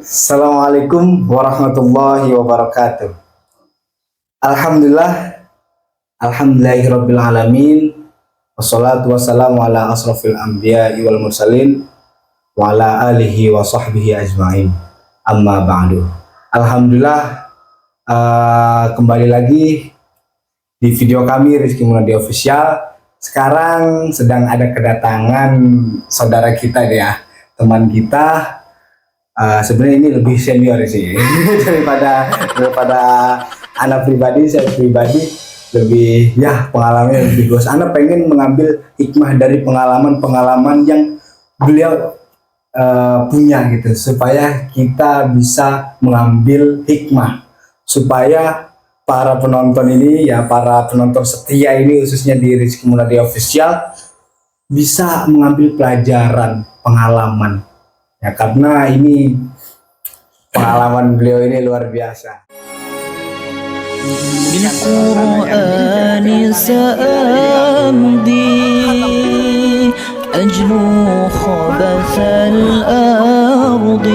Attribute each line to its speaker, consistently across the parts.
Speaker 1: Assalamualaikum warahmatullahi wabarakatuh. Alhamdulillah, alhamdulillahirabbil alamin. Wassalatu wassalamu ala asrofil anbiya'i wal mursalin wa ala alihi wa sahbihi ajmain. Amma ba'du. Alhamdulillah, kembali lagi di video kami Rizky Munadi Official. Sekarang sedang ada kedatangan saudara kita ya, teman kita. Sebenarnya ini lebih senior sih daripada anak pribadi. Saya pribadi lebih pengalamannya lebih luas. Anak pengen mengambil hikmah dari pengalaman yang beliau punya gitu, supaya kita bisa mengambil hikmah, supaya para penonton ini para penonton setia ini khususnya di Rizky Munadi Official bisa mengambil pelajaran pengalaman. Ya, karena ini pengalaman beliau ini luar biasa.
Speaker 2: بالقرآن سأمضي أجلو خبث الأرض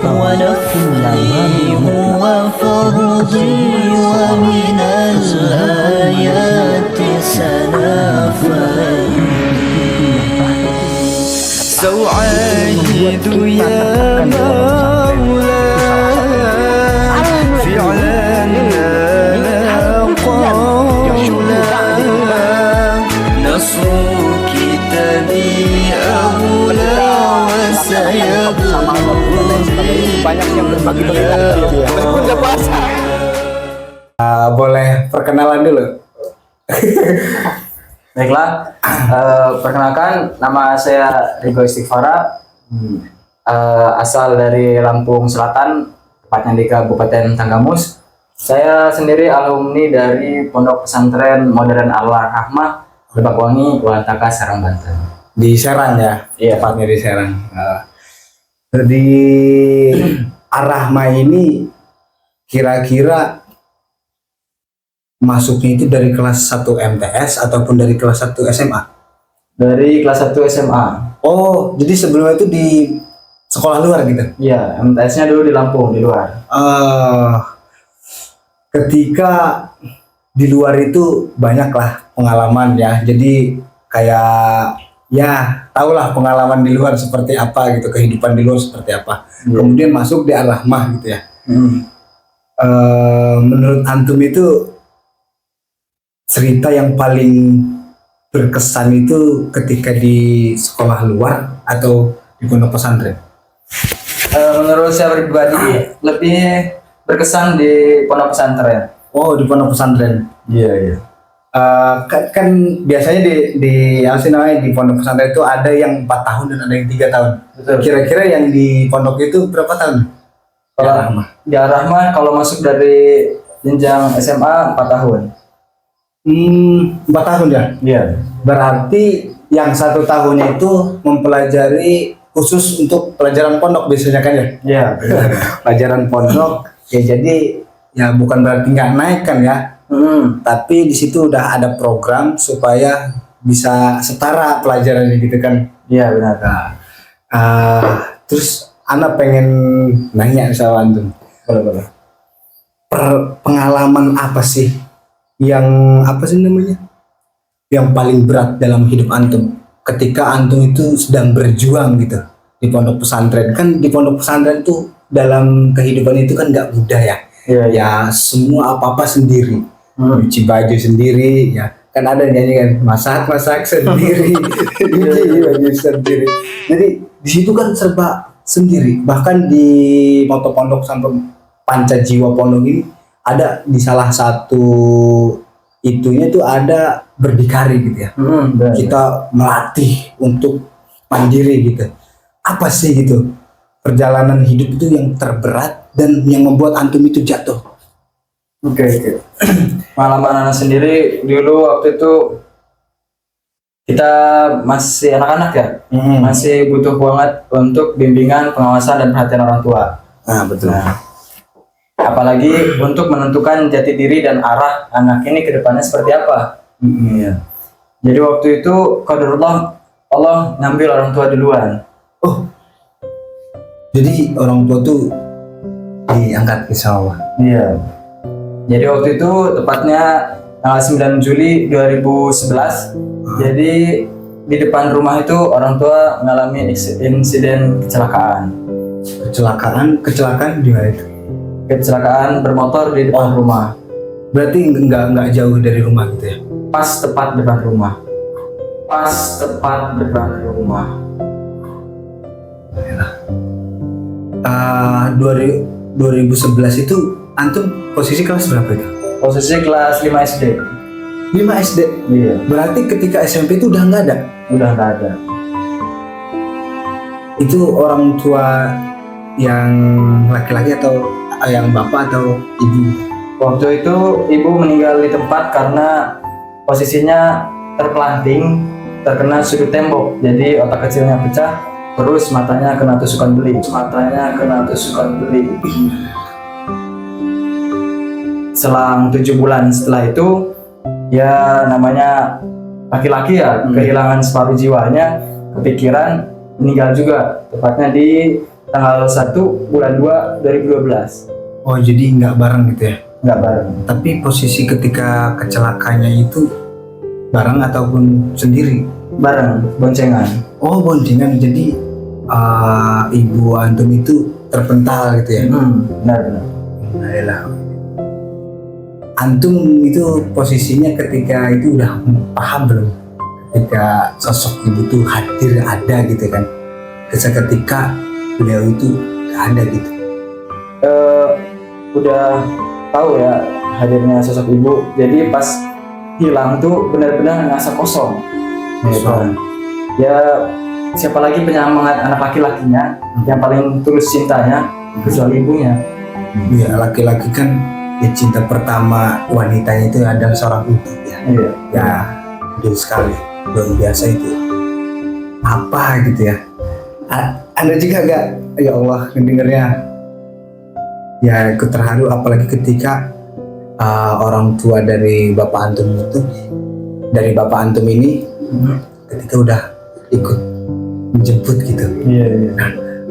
Speaker 2: ونفذي هو فرضي ومن الآيات سنفذي سأعاهد يا مولاي فعلا لا قولا نصر كتابي أولى وسيبلغ
Speaker 1: Banyak yang berbagi boleh perkenalan dulu.
Speaker 3: Baiklah, perkenalkan nama saya Rigo Istighfara, asal dari Lampung Selatan, tepatnya di Kabupaten Tanggamus. Saya sendiri alumni dari Pondok Pesantren Modern Al-Rahmah, Lebakwangi, Walantaka, Serang, Banten.
Speaker 1: Di Serang ya?
Speaker 3: Iya.
Speaker 1: Tepatnya di Serang. Di Ar-Rahmah ini kira-kira masuknya itu dari kelas 1 MTS ataupun dari kelas 1 SMA?
Speaker 3: Dari kelas 1 SMA.
Speaker 1: Oh, jadi sebelumnya itu di sekolah luar gitu?
Speaker 3: Iya, MTS-nya dulu di Lampung, di luar.
Speaker 1: Ketika di luar itu banyaklah pengalaman ya. Jadi kayak tahulah pengalaman di luar seperti apa gitu, kehidupan di luar seperti apa.
Speaker 3: Iya.
Speaker 1: Kemudian masuk di Ar-Rahmah gitu ya. Menurut antum itu cerita yang paling berkesan itu ketika di sekolah luar atau di pondok pesantren?
Speaker 3: Menurut saya pribadi lebih berkesan di pondok pesantren.
Speaker 1: Oh, di pondok pesantren.
Speaker 3: Iya, iya.
Speaker 1: Kan biasanya di apa sih namanya, di pondok pesantren itu ada yang 4 tahun dan ada yang 3 tahun.
Speaker 3: Betul.
Speaker 1: Kira-kira yang di pondok itu berapa tahun?
Speaker 3: Kalau
Speaker 1: Ar-Rahmah.
Speaker 3: di Ar-Rahmah kalau masuk dari jenjang SMA 4 tahun.
Speaker 1: 4 tahun ya?
Speaker 3: Iya.
Speaker 1: Berarti yang 1 tahunnya itu mempelajari khusus untuk pelajaran pondok biasanya kan ya?
Speaker 3: Iya.
Speaker 1: Pelajaran pondok ya, jadi ya bukan berarti nggak naik kan ya, tapi di situ udah ada program supaya bisa setara pelajarannya gitu kan.
Speaker 3: Iya, benar.
Speaker 1: Terus Ana pengen nanya sama antum,
Speaker 3: Boleh.
Speaker 1: pengalaman apa sih yang namanya yang paling berat dalam hidup antum ketika antum itu sedang berjuang gitu di pondok pesantren? Kan di pondok pesantren tuh dalam kehidupan itu kan nggak mudah ya.
Speaker 3: Iya.
Speaker 1: Ya semua apa sendiri, cuci baju sendiri ya, kan ada nyanyi kan, masak sendiri, cuci baju sendiri. Jadi di situ kan serba sendiri. Bahkan di moto pondok sampai Panca Jiwa Pondok ini ada di salah satu itunya tuh ada berdikari gitu ya.
Speaker 3: Benar.
Speaker 1: Kita melatih untuk mandiri gitu. Apa sih gitu perjalanan hidup itu yang terberat dan yang membuat antum itu jatuh?
Speaker 3: Oke. Pengalaman anak sendiri dulu waktu itu kita masih anak-anak ya, masih butuh banget untuk bimbingan, pengawasan dan perhatian orang tua.
Speaker 1: Betul.
Speaker 3: Apalagi untuk menentukan jati diri dan arah anak ini ke depannya seperti apa. Iya. Jadi waktu itu qadarullah Allah ngambil orang tua duluan.
Speaker 1: Oh, Jadi orang tua tuh diangkat ke sawah.
Speaker 3: Iya. Jadi waktu itu tepatnya tanggal 9 Juli 2011. Jadi di depan rumah itu orang tua mengalami insiden kecelakaan.
Speaker 1: Kecelakaan di mana itu?
Speaker 3: Kecelakaan bermotor di depan rumah.
Speaker 1: Berarti nggak jauh dari rumah gitu ya?
Speaker 3: Pas tepat depan rumah. Pas tepat depan rumah.
Speaker 1: 2011 itu antum posisi kelas berapa itu?
Speaker 3: Posisi kelas 5 SD.
Speaker 1: 5 SD.
Speaker 3: Iya,
Speaker 1: Berarti ketika SMP itu udah nggak ada.
Speaker 3: udah nggak ada.
Speaker 1: Itu orang tua yang laki-laki atau yang bapak atau ibu?
Speaker 3: Waktu itu ibu meninggal di tempat karena posisinya terpelanting, terkena sudut tembok. Jadi otak kecilnya pecah, terus matanya kena tusukan beli. Selang 7 bulan setelah itu, ya namanya laki-laki ya, kehilangan separuh jiwanya, kepikiran, meninggal juga. Tepatnya di tanggal 1 bulan 2 2012.
Speaker 1: Oh, jadi nggak bareng gitu ya?
Speaker 3: Nggak bareng.
Speaker 1: Tapi posisi ketika kecelakaannya itu bareng ataupun sendiri?
Speaker 3: Bareng, boncengan.
Speaker 1: Oh, boncengan. Jadi ibu antum itu terpental gitu ya?
Speaker 3: Benar-benar.
Speaker 1: Alhamdulillah. Antum itu posisinya ketika itu udah paham belum? Ketika sosok ibu tuh hadir ada gitu kan? Ketika beliau itu nggak ada gitu.
Speaker 3: Udah tahu ya hadirnya sosok ibu. Jadi pas hilang tuh benar-benar ngerasa kosong.
Speaker 1: Kosong.
Speaker 3: Ya siapa lagi penyemangat anak laki-lakinya yang paling tulus cintanya kecuali ibunya.
Speaker 1: Ya, laki-laki kan ya cinta pertama wanitanya itu adalah seorang ibu ya.
Speaker 3: Iya.
Speaker 1: Ya, jauh sekali, luar biasa itu. Apa gitu ya? Anda juga gak, ya Allah, mendengarnya ya ikut terharu, apalagi ketika orang tua dari bapak antum ini ketika udah ikut menjemput gitu.
Speaker 3: Iya.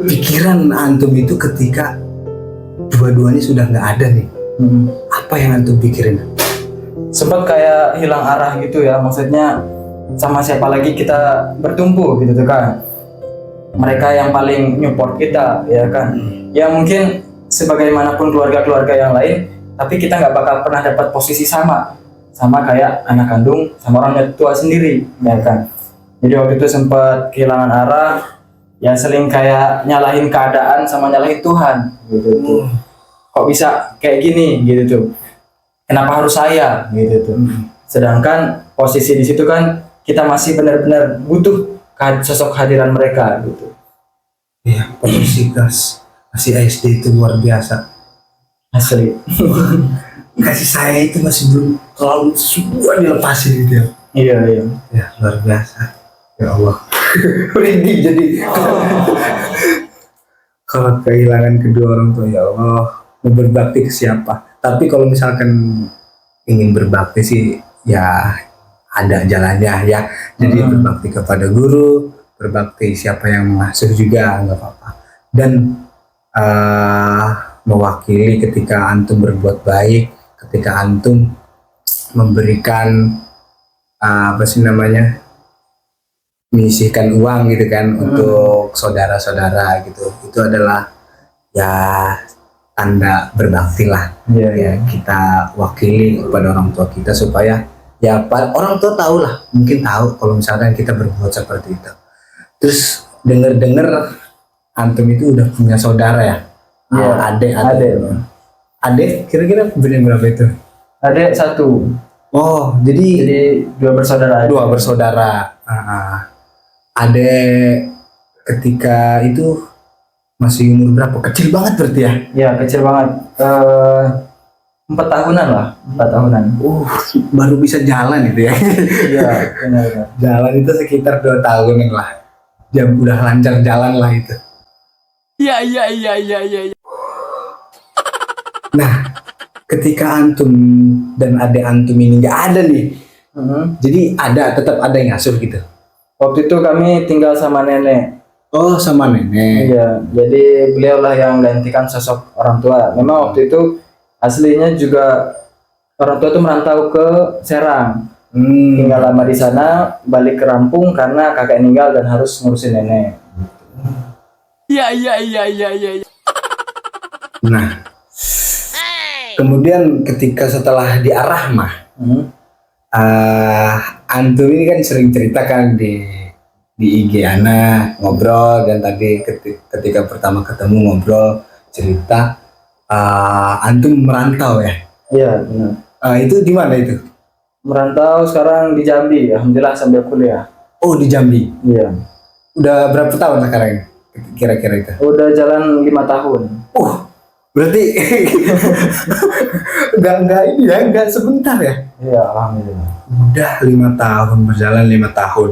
Speaker 1: Pikiran antum itu ketika dua-duanya sudah nggak ada nih, apa yang antum pikirin?
Speaker 3: Sempat kayak hilang arah gitu ya, maksudnya sama siapa lagi kita bertumpu gitu tuh kan. Mereka yang paling nyupport kita ya kan. Ya mungkin sebagaimanapun keluarga-keluarga yang lain, tapi kita nggak bakal pernah dapat posisi sama kayak anak kandung sama orang tua sendiri ya kan. Jadi waktu itu sempat kehilangan arah, ya seling kayak nyalahin keadaan sama nyalahin Tuhan gitu tuh. Kok bisa kayak gini gitu tuh, kenapa harus saya gitu tuh. Sedangkan posisi di situ kan kita masih benar-benar butuh sosok kehadiran mereka gitu.
Speaker 1: Ya, posisi kelas masih SD itu luar biasa.
Speaker 3: Asli.
Speaker 1: Kasih saya itu masih belum terlalu semua dilepasin gitu ya.
Speaker 3: Iya.
Speaker 1: Ya, luar biasa. Ya Allah. Merinding jadi. Kalau kehilangan kedua orang tua, ya Allah, mau berbakti ke siapa? Tapi kalau misalkan ingin berbakti sih ya ada jalannya ya. Jadi berbakti kepada guru, berbakti siapa yang mengasuh juga nggak apa-apa. Dan mewakili ketika antum berbuat baik, ketika antum memberikan menyisihkan uang gitu kan untuk saudara-saudara gitu, itu adalah ya tanda berbakti lah. Ya kita wakili kepada orang tua kita supaya ya orang tua tahu lah, mungkin tahu kalau misalkan kita berbuat seperti itu. Terus dengar antum itu udah punya saudara ya? Adek kira-kira bener berapa itu?
Speaker 3: Adek 1.
Speaker 1: Oh, jadi
Speaker 3: 2 bersaudara.
Speaker 1: 2 bersaudara. Adek ketika itu masih umur berapa? Kecil banget berarti ya?
Speaker 3: Ya kecil banget. 4 tahunan lah, 4 tahunan.
Speaker 1: Baru bisa jalan itu ya?
Speaker 3: Iya, benar.
Speaker 1: Jalan itu sekitar 2 tahunan lah. Dia udah lancar jalan lah itu.
Speaker 2: Iya.
Speaker 1: Nah, ketika antum dan adik antum ini nggak ada nih, jadi tetap ada yang ngasuh gitu.
Speaker 3: Waktu itu kami tinggal sama nenek.
Speaker 1: Oh, sama nenek.
Speaker 3: Iya, jadi beliaulah yang gantikan sosok orang tua. Memang waktu itu aslinya juga orang tua itu merantau ke Serang, tinggal lama di sana, balik ke Lampung karena kakek meninggal dan harus ngurusin nenek.
Speaker 1: Nah, kemudian ketika setelah diarah mah, antum ini kan sering ceritakan di IG Ana ngobrol, dan tadi ketika pertama ketemu ngobrol cerita antum merantau ya.
Speaker 3: Iya, benar.
Speaker 1: Itu di mana itu?
Speaker 3: Merantau sekarang di Jambi, alhamdulillah sambil kuliah.
Speaker 1: Oh, di Jambi.
Speaker 3: Iya.
Speaker 1: Udah berapa tahun sekarang kira-kira itu?
Speaker 3: Udah jalan 5 tahun.
Speaker 1: Berarti nggak ini ya, nggak sebentar ya?
Speaker 3: Iya, alhamdulillah.
Speaker 1: Udah 5 tahun, berjalan 5 tahun.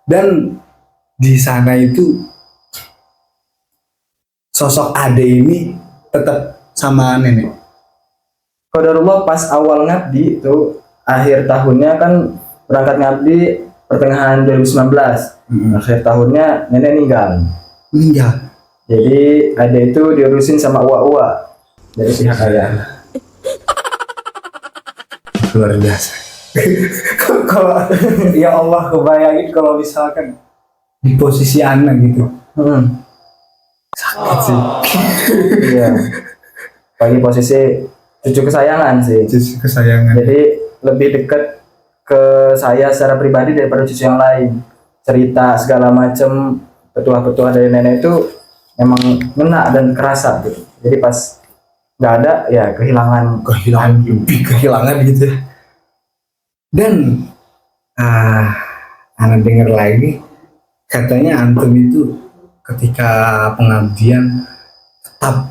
Speaker 1: Dan di sana itu sosok Ade ini tetap sama nenek.
Speaker 3: Qadarullah pas awal ngabdi itu akhir tahunnya kan berangkat ngabdi pertengahan 2019. Akhir tahunnya nenek
Speaker 1: Meninggal.
Speaker 3: jadi ada itu diurusin sama uwa-uwa dari pihak ayah.
Speaker 1: Luar biasa. Kalau ya Allah, kebayangin kalau misalkan di posisi anak gitu. Sakit sih.
Speaker 3: Iya, bagi posisi cucu kesayangan sih.
Speaker 1: Cucu kesayangan.
Speaker 3: Jadi lebih dekat ke saya secara pribadi daripada cucu yang lain. Cerita segala macam petuah-petuah dari nenek itu memang ngena dan kerasa gitu. Jadi pas nggak ada ya kehilangan
Speaker 1: lebih kehilangan gitu ya. Dan anak dengar lagi katanya antum itu ketika pengabdian tetap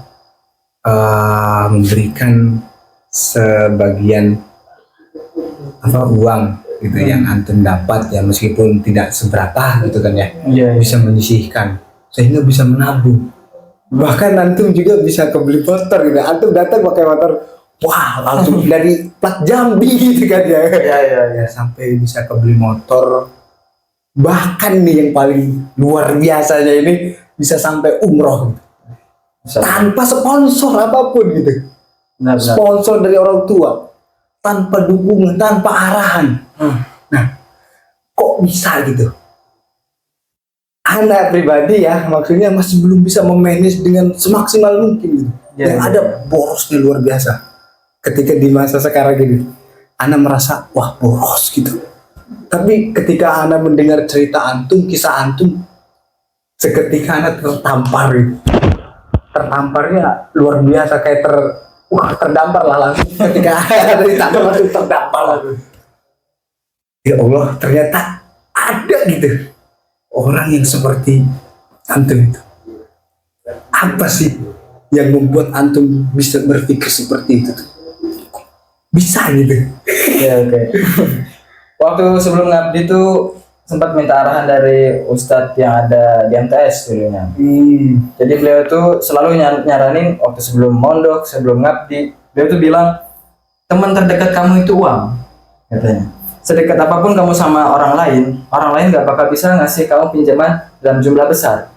Speaker 1: memberikan sebagian uang gitu yang antum dapat ya, meskipun tidak seberapa gitu kan ya.
Speaker 3: Iya,
Speaker 1: Bisa menyisihkan sehingga bisa menabung. Bahkan antum juga bisa kebeli motor gitu. Antum datang pakai motor, wah langsung dari plat Jambi gitu kan ya.
Speaker 3: iya.
Speaker 1: Sampai bisa kebeli motor. Bahkan nih yang paling luar biasanya ini bisa sampai umroh gitu. Tanpa sponsor apapun gitu.
Speaker 3: Benar.
Speaker 1: Sponsor dari orang tua, tanpa dukungan, tanpa arahan. Nah, kok bisa gitu? Anak pribadi ya, maksudnya masih belum bisa memanage dengan semaksimal mungkin gitu.
Speaker 3: Ya,
Speaker 1: Dan ada borosnya luar biasa. Ketika di masa sekarang ini, Ana merasa wah boros gitu. Tapi ketika Ana mendengar cerita antum, kisah antum, seketika Ana tertampar gitu. Tertamparnya luar biasa, kayak terdampar lah langsung. Ketika ada di tangan langsung terdampar lah. Ya Allah, ternyata ada gitu orang yang seperti antum itu. Apa sih yang membuat antum bisa berpikir seperti itu tuh? Bisa gitu.
Speaker 3: Ya, oke. Waktu sebelum ngabdi tuh sempat minta arahan dari ustadz yang ada di MTS dulunya. Jadi beliau tuh selalu nyaranin waktu sebelum mondok, sebelum ngabdi, beliau tuh bilang, teman terdekat kamu itu uang, katanya. Sedekat apapun kamu sama orang lain nggak bakal bisa ngasih kamu pinjaman dalam jumlah besar.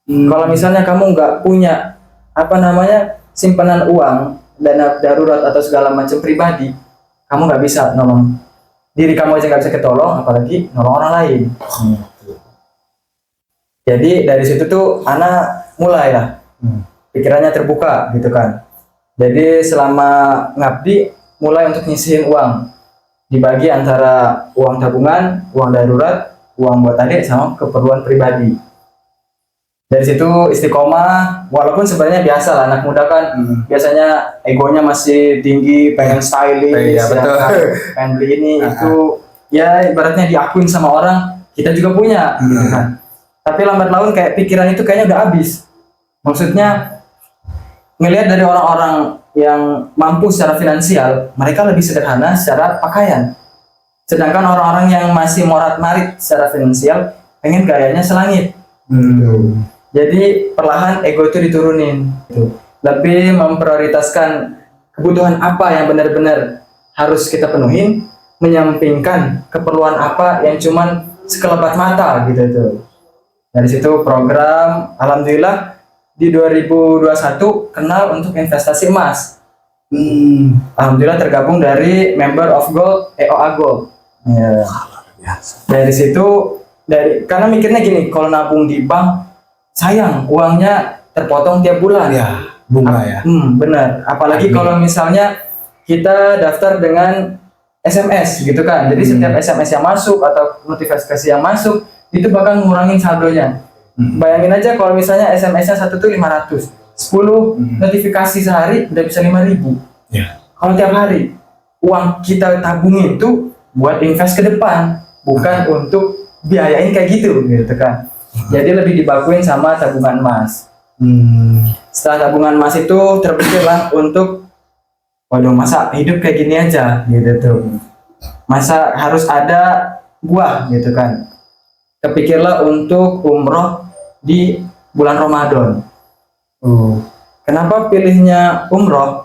Speaker 3: Kalau misalnya kamu nggak punya simpanan uang, dana darurat atau segala macam pribadi, kamu nggak bisa nolong diri kamu aja, nggak bisa ketolong, apalagi nolong orang lain. Jadi dari situ tuh anak mulai lah pikirannya terbuka gitu kan. Jadi selama ngabdi mulai untuk nyisihin uang, dibagi antara uang tabungan, uang darurat, uang buat adik, sama keperluan pribadi. Dari situ istiqomah, walaupun sebenarnya biasa lah anak muda kan, biasanya egonya masih tinggi, pengen stylish,
Speaker 1: Iya, betul.
Speaker 3: kan, pengen beli ini itu, ya ibaratnya diakuin sama orang, kita juga punya, gitu kan. Tapi lambat laun kayak pikiran itu kayaknya udah habis. Maksudnya ngelihat dari orang-orang yang mampu secara finansial, mereka lebih sederhana secara pakaian. Sedangkan orang-orang yang masih morat-marit secara finansial, pengen gayanya selangit. Jadi perlahan ego itu diturunin. Lebih memprioritaskan kebutuhan apa yang benar-benar harus kita penuhin, menyampingkan keperluan apa yang cuman sekelebat mata gitu tuh. Dari situ program, alhamdulillah di 2021 kenal untuk investasi emas. Alhamdulillah tergabung dari member of gold EOA Gold. Ya. Dari situ karena mikirnya gini, kalau nabung di bank sayang uangnya terpotong tiap bulan.
Speaker 1: Ya, bunga ya.
Speaker 3: Benar. Apalagi kalau misalnya kita daftar dengan SMS gitu kan. Jadi setiap SMS yang masuk atau notifikasi yang masuk itu bakal ngurangin saldonya. Bayangin aja kalau misalnya SMS-nya satu tuh 500, 10 notifikasi sehari udah bisa 5.000.
Speaker 1: Ya.
Speaker 3: Kalau tiap hari uang kita tabungin itu buat invest ke depan, bukan untuk biayain kayak gitu kan. Jadi lebih dibakuin sama tabungan emas. Setelah tabungan emas itu terpikirlah untuk, waduh masa hidup kayak gini aja gitu tuh, masa harus ada buah gitu kan. Kepikirlah untuk umroh di bulan Ramadan. Kenapa pilihnya umroh?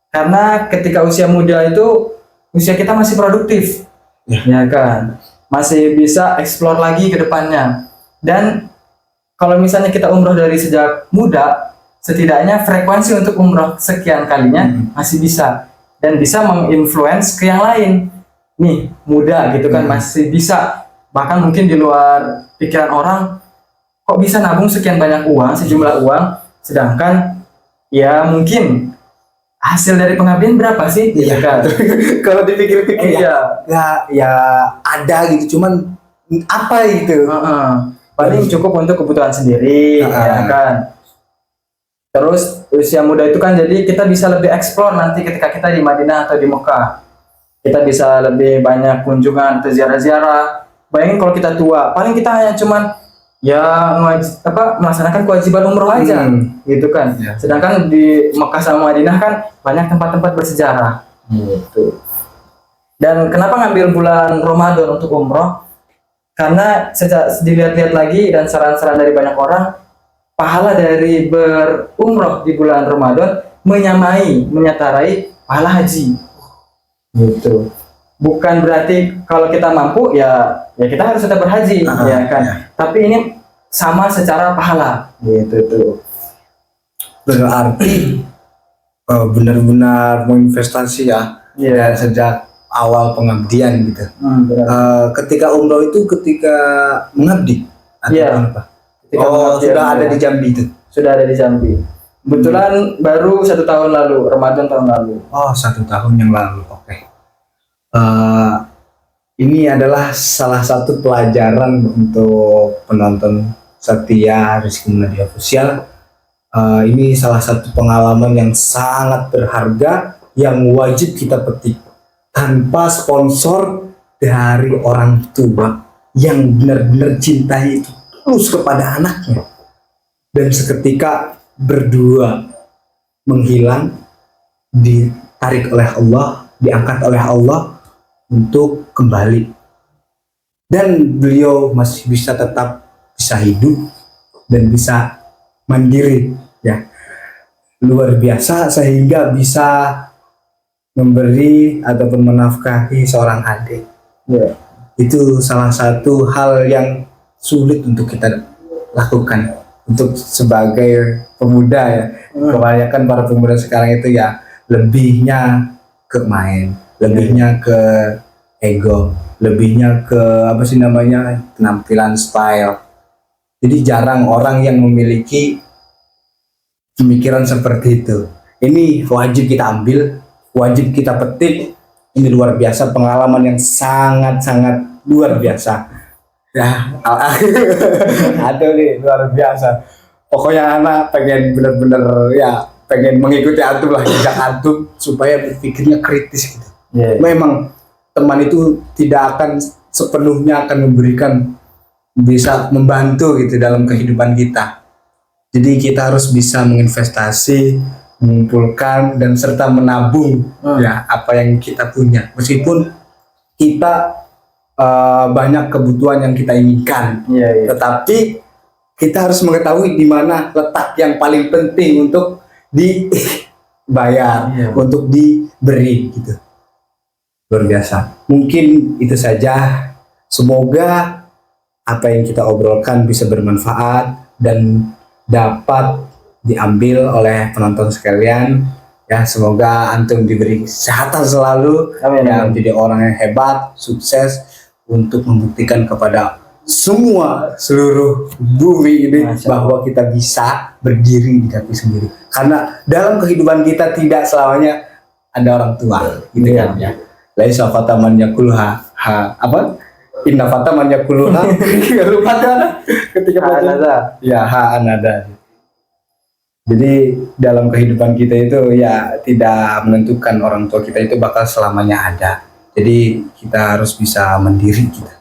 Speaker 3: Karena ketika usia muda itu usia kita masih produktif, ya kan, masih bisa explore lagi ke depannya. Dan kalau misalnya kita umroh dari sejak muda, setidaknya frekuensi untuk umroh sekian kalinya masih bisa, dan bisa menginfluence ke yang lain. Nih muda gitu kan, masih bisa, bahkan mungkin di luar pikiran orang, kok bisa nabung sekian banyak uang, sejumlah uang, sedangkan ya mungkin hasil dari pengabdian berapa sih? Gitu kan.
Speaker 1: Kalau dipikir-pikir ya ada gitu, cuman apa gitu?
Speaker 3: Paling cukup untuk kebutuhan sendiri, ya kan. Terus usia muda itu kan jadi kita bisa lebih explore nanti ketika kita di Madinah atau di Mekah. Kita bisa lebih banyak kunjungan atau ziarah-ziarah. Bayangin kalau kita tua, paling kita hanya cuman melaksanakan kewajiban umroh aja, gitu kan. Sedangkan di Mekah sama Madinah kan banyak tempat-tempat bersejarah, gitu. Dan kenapa ngambil bulan Ramadan untuk umroh? Karena dilihat-lihat lagi dan saran-saran dari banyak orang, pahala dari berumroh di bulan Ramadan menyatarai pahala haji, gitu. Bukan berarti kalau kita mampu ya kita harus tetap berhaji, ya kan. Tapi ini sama secara pahala, gitu tuh.
Speaker 1: Berarti benar-benar menginvestasi ya, sejak awal pengabdian gitu. Ketika umroh itu ketika mengabdi atau apa? Sudah ada di Jambi itu.
Speaker 3: Sudah ada di Jambi. Kebetulan baru 1 tahun lalu, Ramadan tahun lalu.
Speaker 1: 1 tahun yang lalu, oke. Ini adalah salah satu pelajaran untuk penonton setia Rizky Munadi Official. Ini salah satu pengalaman yang sangat berharga yang wajib kita petik tanpa sponsor dari orang tua yang benar-benar cintai itu terus kepada anaknya, dan seketika berdua menghilang, ditarik oleh Allah, diangkat oleh Allah untuk kembali, dan beliau masih bisa tetap bisa hidup dan bisa mandiri, ya, luar biasa, sehingga bisa memberi ataupun menafkahi seorang adik. Itu salah satu hal yang sulit untuk kita lakukan untuk sebagai pemuda, ya. Kebanyakan para pemuda sekarang itu ya lebihnya ke main, lebihnya ke ego, lebihnya ke penampilan style. Jadi jarang orang yang memiliki pemikiran seperti itu. Ini wajib kita ambil, wajib kita petik. Ini luar biasa, pengalaman yang sangat-sangat luar biasa. Ya, aduh nih, luar biasa. Pokoknya anak pengen bener-bener pengen mengikuti antum lah, jejak antum supaya berpikirnya kritis gitu. Memang teman itu tidak akan sepenuhnya akan memberikan, bisa membantu gitu dalam kehidupan kita. Jadi kita harus bisa menginvestasi, mengumpulkan dan serta menabung apa yang kita punya. Meskipun kita banyak kebutuhan yang kita inginkan, tetapi kita harus mengetahui di mana letak yang paling penting untuk dibayar, untuk diberi gitu. Luar biasa. Mungkin itu saja. Semoga apa yang kita obrolkan bisa bermanfaat dan dapat diambil oleh penonton sekalian. Ya, semoga antum diberi kesehatan selalu,
Speaker 3: Amin,
Speaker 1: ya,
Speaker 3: amin.
Speaker 1: menjadi orang yang hebat, sukses untuk membuktikan kepada semua seluruh bumi ini
Speaker 3: Masya
Speaker 1: bahwa kita bisa berdiri di kaki sendiri. Karena dalam kehidupan kita tidak selamanya ada orang tua, gitu
Speaker 3: Iya.
Speaker 1: kan ya. Laisa fataman yakulha apa? Inna fataman yakulha. Lupa kan? Ketika baca
Speaker 3: Anada.
Speaker 1: ya anada. Jadi dalam kehidupan kita itu ya tidak menentukan orang tua kita itu bakal selamanya ada. Jadi kita harus bisa mandiri kita.